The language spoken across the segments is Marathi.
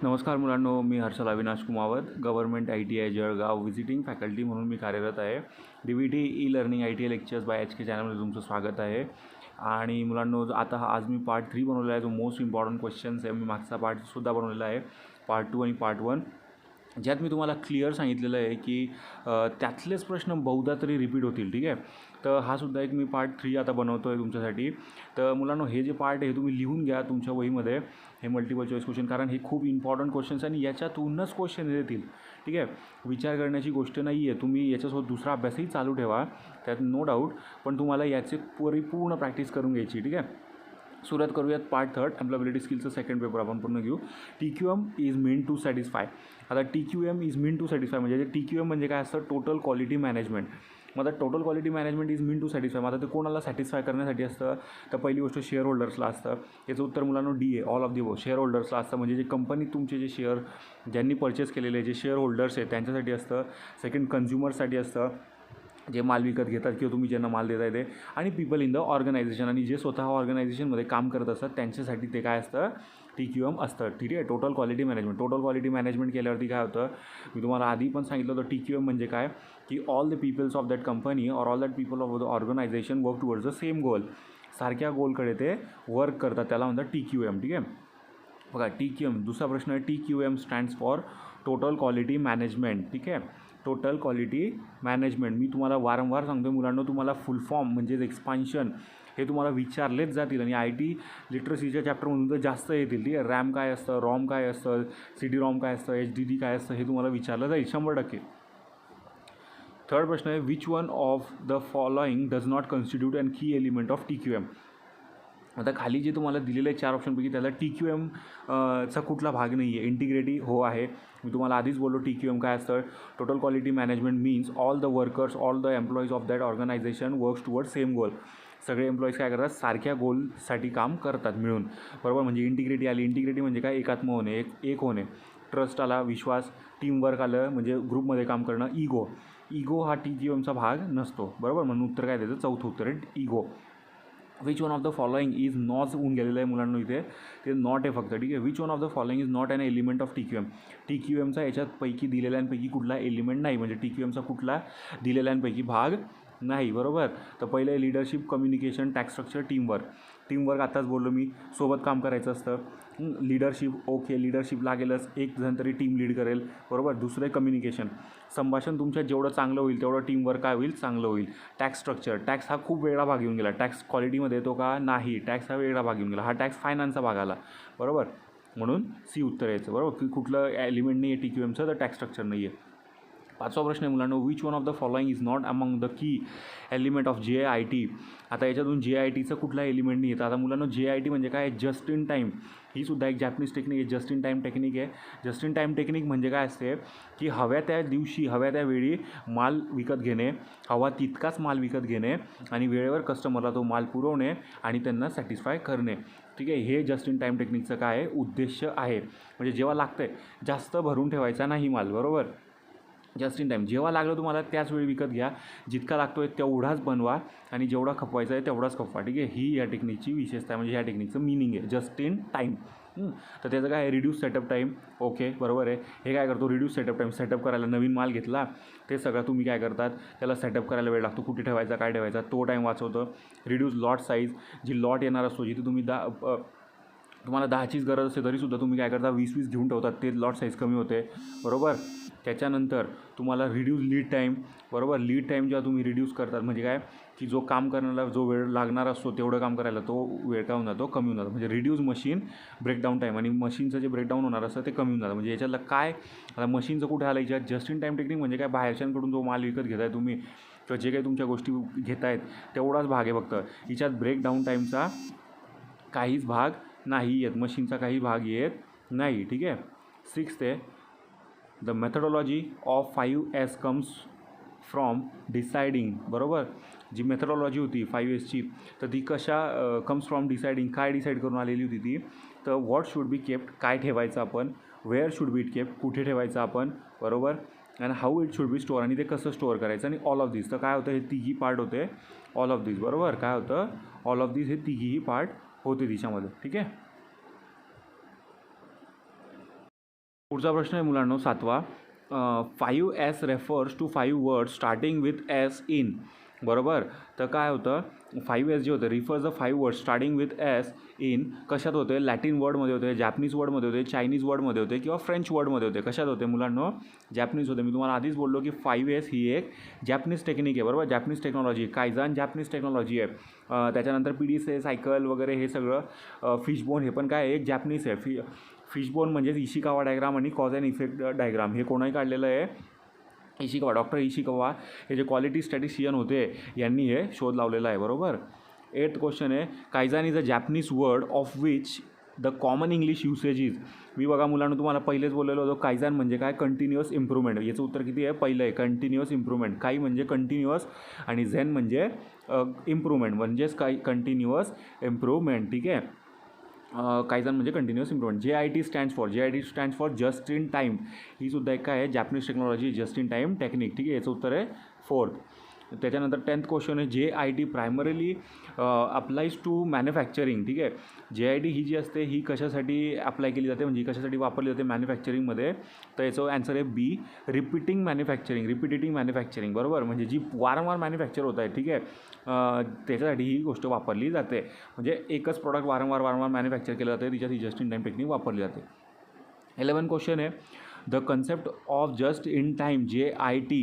नमस्कार मुलांनो, मी Harshal Avinash Kumawat, government ITI Jalgaon visiting faculty म्हणून मी कार्यरत आहे. DVT e-learning ITI lectures by HK चॅनलमध्ये तुमचं स्वागत आहे. आणि मुलांनो, आज मी पार्ट 3 बनवलेला आहे, जो मोस्ट इम्पॉर्टंट क्वेश्चन्स आहे. मी मागचा पार्टसुद्धा बनवलेला आहे, पार्ट 2 आणि पार्ट 1, ज्यात मी तुम्हाला क्लिअर सांगितलेलं आहे की त्यातलेच प्रश्न बहुधा तरी रिपीट होतील. ठीक आहे, तर हा सुद्धा एक मी पार्ट 3 आता बनवतो आहे तुमच्यासाठी. तर मुलांनो, हे जे पार्ट आहे तुम्ही लिहून घ्या तुमच्या वहीमध्ये, हे मल्टिपल चॉईस क्वेश्चन, कारण हे खूप इम्पॉर्टंट क्वेश्चन्स आणि याच्यातूनच क्वेश्चन येतील. ठीक आहे, विचार करण्याची गोष्ट नाही आहे. तुम्ही याच्यासोबत दुसरा अभ्यासही चालू ठेवा, त्यात नो डाऊट, पण तुम्हाला याचे परिपूर्ण प्रॅक्टिस करून घ्यायची. ठीक आहे, सुरुवात करूयात पार्ट 3 एम्प्लॉयबिलिटी स्किलचं सेकंड पेपर आपण पूर्ण घेऊ. TQM is mean to satisfy. आता TQM is mean to satisfy म्हणजे TQM म्हणजे काय असतं? Total quality management. मग आता total quality management is mean to satisfy, मग आता ते कोणाला सॅटिस्फाय करण्यासाठी असतं? तर पहिली गोष्ट शेअर होल्डर्सला असतं. याचं उत्तर मुलांनो D आहे, all of the above. Share होल्डर्सला असतं, म्हणजे जे कंपनीत तुमचे जे शेअर ज्यांनी परचेस केलेले जे शेअर होल्डर्स आहेत त्यांच्यासाठी असतं. सेकंड, कन्झ्युमरसाठी असतं, जे माल विकत घेतात किंवा तुम्ही ज्यांना माल देता येते. आणि पीपल इन द ऑर्गनायझेशन, आणि जे स्वतः ऑर्गनायझेशनमध्ये काम करत असतात त्यांच्यासाठी ते काय असतं? TQM असतं. ठीक आहे, total quality management. Total quality management केल्यावरती काय होतं? मी तुम्हाला आधी पण सांगितलं होतं TQM म्हणजे काय, की all the peoples of that company or all that people of the organisation work towards the same goal. सारख्या गोलकडे ते वर्क करतात, त्याला म्हणतात TQM. ठीक आहे, बघा TQM. दुसरा प्रश्न आहे, TQM stands for total quality management. ठीक आहे, टोटल क्वालिटी मॅनेजमेंट. मी तुम्हाला वारंवार सांगतो मुलांना, तुम्हाला फुल फॉर्म म्हणजेच एक्सपान्शन हे तुम्हाला विचारलेच जातील, आणि IT लिटरसीच्या चॅप्टरमधून तर जास्त येतील. ठीक आहे, रॅम काय असतं, रॉम काय असतं, CD-ROM काय असतं, HDD काय असतं, हे तुम्हाला विचारलं जाईल 100%. थर्ड प्रश्न आहे, which one of the following does not constitute and की एलिमेंट ऑफ TQM. आता खाली जे तुम्हाला दिलेलं आहे 4 ऑप्शनपैकी त्याला TQM चा कुठला भाग नाही आहे? इंटिग्रिटी हो आहे. मी तुम्हाला आधीच बोललो TQM काय असतं? Total quality management means all the workers, all the employees of that organisation works toward same goal. सगळे एम्प्लॉईज काय करतात? सारख्या गोलसाठी काम करतात मिळून, बरोबर. म्हणजे इंटिग्रिटी आली. इंटिग्रिटी म्हणजे काय? एकात्म होणे, एक होणे. ट्रस्ट आला, विश्वास. टीमवर्क आलं म्हणजे ग्रुपमध्ये काम करणं. इगो हा TQMचा भाग नसतो, बरोबर. म्हणून उत्तर काय द्यायचं? चौथं उत्तर आहे ego. Which one of the following is not होऊन गेलेलं आहे मुलांना, इथे ते नॉट आहे फक्त. ठीक आहे, which one of the following is not an element of TQM. TQMचा याच्यातपैकी दिलेल्यांपैकी कुठला एलिमेंट नाही, म्हणजे TQMचा कुठला दिलेल्यांपैकी भाग नाही, बरोबर. तर पहिलं आहे leadership, communication, tax structure, teamwork. Teamwork आताच बोललो मी, सोबत काम करायचं असतं. लीडरशिप ओके, लीडरशिप लागेलच, एक जण तरी टीम लीड करेल, बरोबर. दुसरं आहे कम्युनिकेशन, संभाषण तुमच्यात जेवढं चांगलं होईल तेवढं टीमवर्क काय होईल? चांगलं होईल. टॅक्स स्ट्रक्चर, टॅक्स हा खूप वेगळा भाग येऊन गेला. टॅक्स क्वालिटीमध्ये येतो का? नाही, टॅक्स हा वेगळा भाग येऊन गेला. हा टॅक्स फायनान्सचा भाग आला, बरोबर. म्हणून C उत्तर यायचं, बरोबर. की कुठलं एलिमेंट नाही आहे TQMचं? तर टॅक्स स्ट्रक्चर नाही आहे. पाचवा प्रश्न आहे मुलांनो, which one of the following is not among the key element of JIT. आता याच्यातून JITचं कुठला एलिमेंट नाही येतं. आता मुलांनो, JIT म्हणजे काय? Just in time. ही सुद्धा एक जॅपनीज टेक्निक आहे, जस्ट इन टाईम टेक्निक आहे. जस्ट इन टाईम टेक्निक म्हणजे काय असते? की हव्या त्या दिवशी, हव्या त्या वेळी माल विकत घेणे, हवा तितकाच माल विकत घेणे, आणि वेळेवर कस्टमरला तो माल पुरवणे आणि त्यांना सॅटिस्फाय करणे. ठीक आहे, हे जस्ट इन टाईम टेक्निकचं काय आहे? उद्देश आहे. म्हणजे जेव्हा लागतं आहे जास्त भरून ठेवायचा नाही माल, बरोबर. जस्ट इन टाईम, जेव्हा लागलं तुम्हाला त्याच वेळी विकत घ्या, जितका लागतो आहे तेवढाच बनवा, आणि जेवढा खपवायचा आहे तेवढाच खपवा. ठीक आहे, ही या टेक्निकची विशेषता आहे, म्हणजे ह्या टेक्निकचं मिनिंग आहे जस्ट इन टाईम. तर त्याचं काय आहे? Reduce setup time. ओके, बरोबर आहे. हे काय करतो? Reduce setup time. सेटअप करायला नवीन माल घेतला ते सगळं तुम्ही काय करतात? त्याला सेटअप करायला वेळ लागतो, कुठे ठेवायचा, काय ठेवायचा, तो टाईम वाचवतं. रिड्यूस लॉट साईज, जी लॉट येणार असतो, जिथे तुम्हाला 10चीच गरज असते तरीसुद्धा तुम्ही काय करता? 20-20 घेऊन ठेवतात, ते लॉट साईज कमी होते, बरोबर. त्याच्यानंतर तुम्हाला रिड्यूस लीड टाईम, बरोबर. लीड टाईम जेव्हा तुम्ही रिड्यूस करतात म्हणजे काय? की जो काम करण्याला जो वेळ लागणार असतो तेवढं काम करायला तो वेळ काय होऊन जातो? कमी होऊन जातो. म्हणजे रिड्यूस मशीन ब्रेकडाऊन टाईम, आणि मशीनचं जे ब्रेकडाऊन होणार असतं ते कमी होऊन जातं. म्हणजे याच्यातलं काय? आता मशीनचं कुठे आलं याच्यात? जस्ट इन टाईम टेक्निक म्हणजे काय? बाहेरच्यांकडून जो माल विकत घेताय तुम्ही किंवा जे काही तुमच्या गोष्टी घेत आहेत तेवढाच भाग आहे फक्त. हिच्यात ब्रेकडाऊन टाईमचा काहीच भाग नाही येत, मशीनचा काही भाग येत नाही. ठीक आहे. 6th आहे, the methodology of 5S comes from deciding, बरोबर. जी मेथडॉलॉजी होती 5Sची, तर ती कम्स फ्रॉम डिसाइडिंग, काय डिसाईड करून आलेली होती ती? तर व्हॉट शुड बी केप्ट, काय ठेवायचं आपण, where should be it kept, कुठे ठेवायचं आपण, बरोबर, आणि how it should be store, आणि ते कसं स्टोअर करायचं, आणि ऑल ऑफ दिस. तर काय होतं? हे तिघी पार्ट होते, ऑल ऑफ दिस, बरोबर. काय होतं? ऑल ऑफ दिस, हे तिघीही पार्ट होते तिच्यामध्ये. ठीक आहे. पुढचा प्रश्न आहे मुलांनो 7वा. 5S refers to 5 words starting with S in. बरोबर. तर काय होतं 5S जे होतं refers the 5 words starting with S in कशात होते? लॅटिन वर्डमध्ये होते, जॅपनीज वर्डमध्ये होते, चायनीज वर्डमध्ये होते किंवा फ्रेंच वर्डमध्ये होते. कशात होते मुलांनो? जॅपनीज होते. मी तुम्हाला आधीच बोललो की 5S ही एक जॅपनीज टेक्निक आहे. बरोबर. जॅपनीज टेक्नॉलॉजी, कायझान जॅपनीज टेक्नॉलॉजी आहे. त्याच्यानंतर PDCA सायकल वगैरे हे सगळं, फिशबोन हे पण काय आहे? एक जॅपनीज आहे. फिशबोन म्हणजेच इशिकावा डायग्राम आणि कॉज अँड इफेक्ट डायग्राम हे कोणाही काढलेलं आहे? इशिकावा, डॉक्टर इशिकावा हे जे क्वालिटी स्टॅटिशियन होते यांनी हे शोध लावलेला आहे. बरोबर. 8th क्वेश्चन आहे kaizen is a Japanese word of which the common English usage is. मी बघा मुलांना तुम्हाला पहिलेच बोललेलो होतो कायझान म्हणजे काय? Continuous improvement. याचं उत्तर किती आहे? पहिलं आहे कंटिन्युअस इम्प्रूव्हमेंट. काई म्हणजे कंटिन्युअस आणि झेन म्हणजे इम्प्रूव्हमेंट म्हणजेच काय? Continuous improvement. ठीक आहे. कायझान म्हणजे continuous improvement. JIT stands for just in time. ही सुद्धा एक काय आहे? Japanese technology, just in time technique. ठीक आहे. याचं उत्तर आहे 4th. त्याच्यानंतर 10th क्वेश्चन आहे JIT primarily applies to manufacturing. ठीक आहे. JIT ही जी असते ही कशासाठी अप्लाय केली जाते म्हणजे कशासाठी वापरली जाते मॅन्युफॅक्चरिंगमध्ये? तर याचं ॲन्सर आहे B रिपीटिंग मॅन्युफॅक्चरिंग. बरोबर. म्हणजे जी वारंवार मॅन्युफॅक्चर होत आहे. ठीक आहे. त्याच्यासाठी ही गोष्ट वापरली जाते. म्हणजे एकच प्रॉडक्ट वारंवार मॅन्युफॅक्चर केलं जाते तिच्यात ही जस्ट इन टाईम टेक्निक वापरली जाते. 11th क्वेश्चन आहे the concept of just in time JIT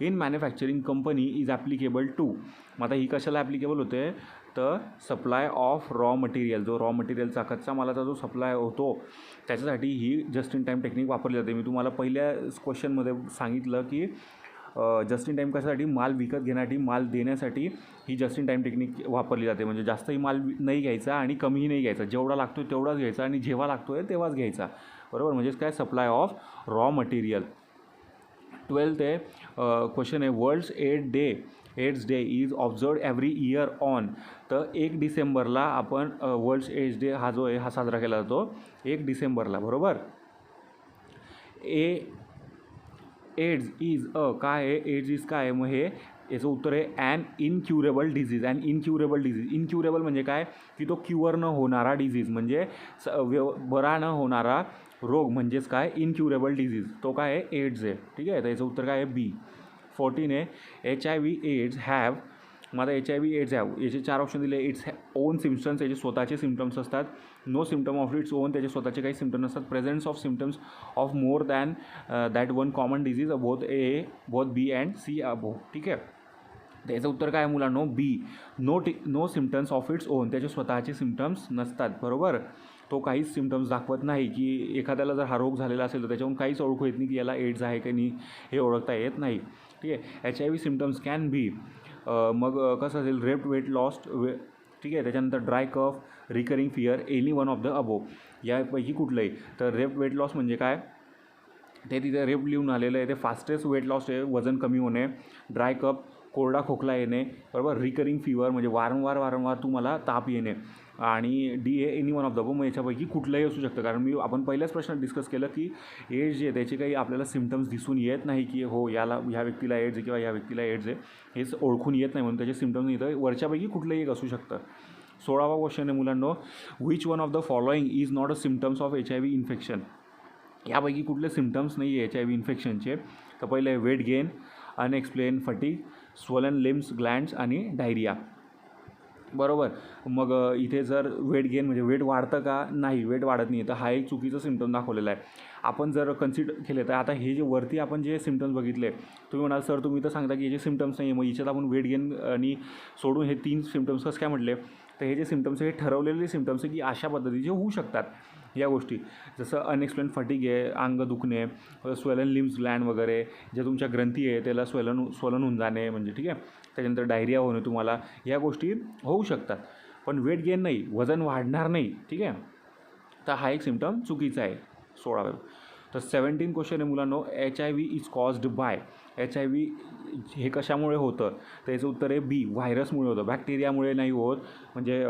in manufacturing company is applicable to. मग आता ही कशाला ॲप्लिकेबल होते? तर सप्लाय ऑफ रॉ मटेरियल, जो रॉ मटेरियलचा कच्चा मालाचा जो सप्लाय होतो त्याच्यासाठी ही जस्ट इन टाईम टेक्निक वापरली जाते. मी तुम्हाला पहिल्या क्वेश्चनमध्ये सांगितलं की जस्ट इन टाईम कशासाठी? माल विकत घेण्यासाठी, माल देण्यासाठी ही जस्ट इन टाईम टेक्निक वापरली जाते. म्हणजे जास्तही माल नाही घ्यायचा आणि कमीही नाही घ्यायचा. जेवढा लागतो तेवढाच घ्यायचा आणि जेव्हा लागतो आहे तेव्हाच घ्यायचा. बरोबर. म्हणजेच काय? Supply of raw material. 12th आहे क्वेश्चन आहे world's AIDS day is observed every year on. तर 1 डिसेंबरला आपण वर्ल्ड्स एड्स डे हा जो आहे हा साजरा केला जातो 1 डिसेंबरला. बरोबर. एड्स इज काय आहे? एड्स इज काय आहे? मग हे याचं उत्तर आहे ॲन इनक्युरेबल डिझीज. इनक्युरेबल म्हणजे काय? की तो क्युअर न होणारा डिझीज म्हणजे बरा न होणारा रोग म्हणजेच काय? इनक्युरेबल डिझीज. तो काय आहे? एड्स आहे. ठीक आहे. तर याचं उत्तर काय आहे? B. 14 आहे HIV एड्स हॅव. मग आता HIV एड्स हॅव याचे 4 ऑप्शन दिले. इट्स ओन सिम्पटम्स, याचे स्वतःचे सिम्पटम्स असतात. No symptom of its own, त्याचे स्वतःचे काही सिम्पटम असतात. Presence of symptoms of more than that one common disease both B and C above. ठीक आहे. त्याचं उत्तर काय आहे मुलांनो? B. No symptoms of its own, त्याचे स्वतःचे सिम्पटम्स नसतात. बरोबर. तो काहीच सिम्पटम्स दाखवत नाही की एखाद्याला जर हा रोग झालेला असेल तर त्याच्याहून काहीच ओळखू येत नाही की याला एड्स आहे की नाही हे ओळखता येत नाही. ठीक आहे. HIV सिम्पटम्स कॅन बी मग कसं असेल? Rapid weight lost. ठीक आहे. त्याच्यानंतर dry cough, recurring fever, any one of the above. यापैकी कुठलंही. तर रेप्ड वेट लॉस म्हणजे काय? ते तिथे रेप लिहून आलेलं आहे. ते फास्टेस्ट वेट लॉस आहे, वजन कमी होणे. ड्राय कफ, कोरडा खोकला येणे. बरोबर. रिकरिंग फिवर म्हणजे वारंवार तुम्हाला ताप येणे. आणि D आहे any one of the above. मग याच्यापैकी कुठलंही असू शकतं. कारण आपण पहिल्याच प्रश्नात डिस्कस केलं की एड्स जे आहे त्याचे काही आपल्याला सिम्पटम्स दिसून येत नाही की हो ह्या व्यक्तीला एड्स आहे किंवा ह्या व्यक्तीला एड्स आहे हेच ओळखून येत नाही म्हणून त्याचे सिम्पटम्स येतं. वरच्यापैकी कुठलंही एक असू शकतं. 16वा क्वेश्चन आहे मुलांनो which one of the following is not a symptoms of HIV infection. यापैकी कुठले सिम्पटम्स नाही आहे HIV इन्फेक्शनचे. तर पहिलं आहे weight gain, unexplained fatigue, swollen limbs glands आणि डायरिया. बरोबर. मग इथे जर वेट गेन म्हणजे वेट वाढतं का? नाही, वेट वाढत नाही. तर हा एक चुकीचा सिम्पटम दाखवलेला आहे. आपण जर कन्सिडर केले तर आता हे जे वरती आपण जे सिम्पटम्स बघितले तुम्ही म्हणाल सर तुम्ही तर सांगता की याचे सिम्पटम्स नाही आहे, मग याच्यात आपण वेट गेन आणि सोडून हे 3 सिम्पटम्स कसं काय म्हटले? तर हे जे सिम्पटम्स आहे हे ठरवलेले सिम्पटम्स आहे की अशा पद्धतीचे होऊ शकतात या गोष्टी. जसं अनएक्सप्लेन फटीग आहे, अंग दुखणे, स्वेलन लिम्स ग्लँड वगैरे जे तुमच्या ग्रंथी आहे त्याला स्वलन होऊन जाणे म्हणजे. ठीक आहे. त्याच्यानंतर डायरिया होणे तुम्हाला, या गोष्टी होऊ शकतात. पण वेट गेन नाही, वजन वाढणार नाही. ठीक आहे. तर हा एक सिम्पटम चुकीचा आहे 16वा. तर 17 क्वेश्चन आहे मुलांनो HIV is caused by. HIV हे कशामुळे होतं? तर याचं उत्तर आहे B व्हायरसमुळे होतं. बॅक्टेरियामुळे नाही होत, म्हणजे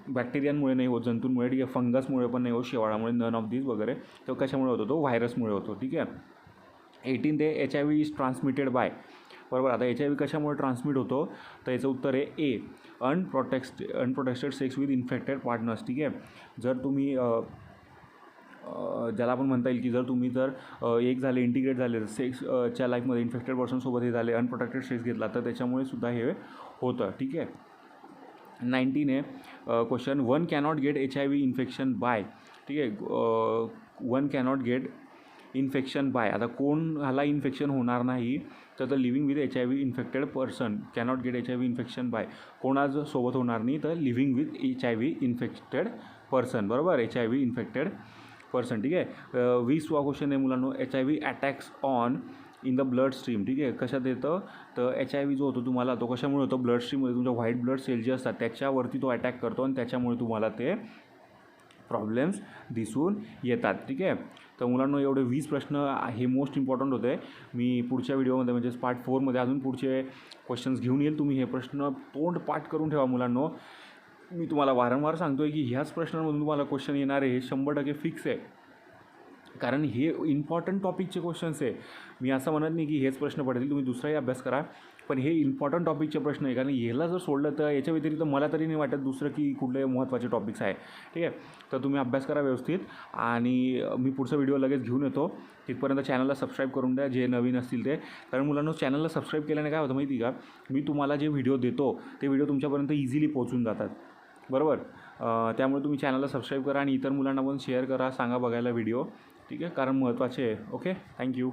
बॅक्टेरियांमुळे नाही होत, जंतूंमुळे. ठीक आहे. फंगसमुळे पण नाही होत, शेवाळामुळे, नन ऑफ दिस वगैरे. तो कशामुळे होतो? तो व्हायरसमुळे होतो. ठीक आहे. 18 ते HIV इज ट्रान्समिटेड बाय. बरोबर. आता HIV कशामुळे ट्रान्समिट होतो? तर याचं उत्तर आहे A unprotected sex with infected partners. ठीक आहे. जर तुम्ही ज्याला आपण म्हणता येईल की जर तुम्ही एक झाले इंटिग्रेट झाले सेक्सच्या लाईफमध्ये इन्फेक्टेड पर्सनसोबत हे झाले अनप्रोटेक्टेड सेक्स घेतला तर त्याच्यामुळे सुद्धा हे होतं. ठीक आहे. 19 आहे question, one cannot get HIV infection by. ठीक आहे, one cannot get infection by. आता कोणाला इन्फेक्शन होणार नाही तर living with HIV infected person cannot get HIV infection by. कोणाच सोबत होणार नाही तर living with HIV infected person. बरोबर, HIV इन्फेक्टेड पर्सन. ठीक आहे. 20वा क्वेश्चन आहे मुलांनो, HIV attacks on in the blood stream. ठीक आहे, कशात येतं तर HIV जो होतो तुम्हाला तो कशामुळे होतो, ब्लड स्ट्रीममध्ये तुमच्या व्हाईट ब्लड सेल जे असतात त्याच्यावरती तो अटॅक करतो आणि त्याच्यामुळे तुम्हाला ते प्रॉब्लेम्स दिसून येतात. ठीक आहे. तर मुलांना एवढे 20 प्रश्न हे मोस्ट इम्पॉर्टंट होते. मी पुढच्या व्हिडिओमध्ये म्हणजेच पार्ट 4मध्ये अजून पुढचे क्वेश्चन्स घेऊन येईल. तुम्ही हे प्रश्न तोंड पाठ करून ठेवा मुलांनो. मी तुम्हाला वारंवार सांगतो आहे की ह्याच प्रश्नांमधून तुम्हाला क्वेश्चन येणार आहे हे 100% फिक्स आहे, कारण हे इम्पॉर्टंट टॉपिकचे क्वेश्चन्स आहे. मी असं म्हणत नाही की हेच प्रश्न पडतील, तुम्ही दुसराही अभ्यास करा, पण हे इम्पॉर्टंट टॉपिकचे प्रश्न आहे. कारण ह्याला जर सोडलं तर याच्या व्यतिरिक्त मला तरी नाही वाटत दुसरं की कुठले महत्त्वाचे टॉपिक्स आहे. ठीक आहे. तर तुम्ही अभ्यास करा व्यवस्थित आणि मी पुढचा व्हिडिओ लगेच घेऊन येतो. तिथपर्यंत चॅनलला सबस्क्राईब करून द्या जे नवीन असतील ते. कारण मुलांना चॅनलला सबस्क्राईब केल्याने काय होतं माहिती का, मी तुम्हाला जे व्हिडिओ देतो ते व्हिडिओ तुमच्यापर्यंत इझिली पोहोचून जातात. बरोबर, त्यामुळे तुम्ही चॅनलला सबस्क्राईब करा आणि इतर मुलांना पण शेअर करा, सांगा बघायला व्हिडिओ. ठीक आहे, कारण महत्त्वाचे आहे. Okay, thank you.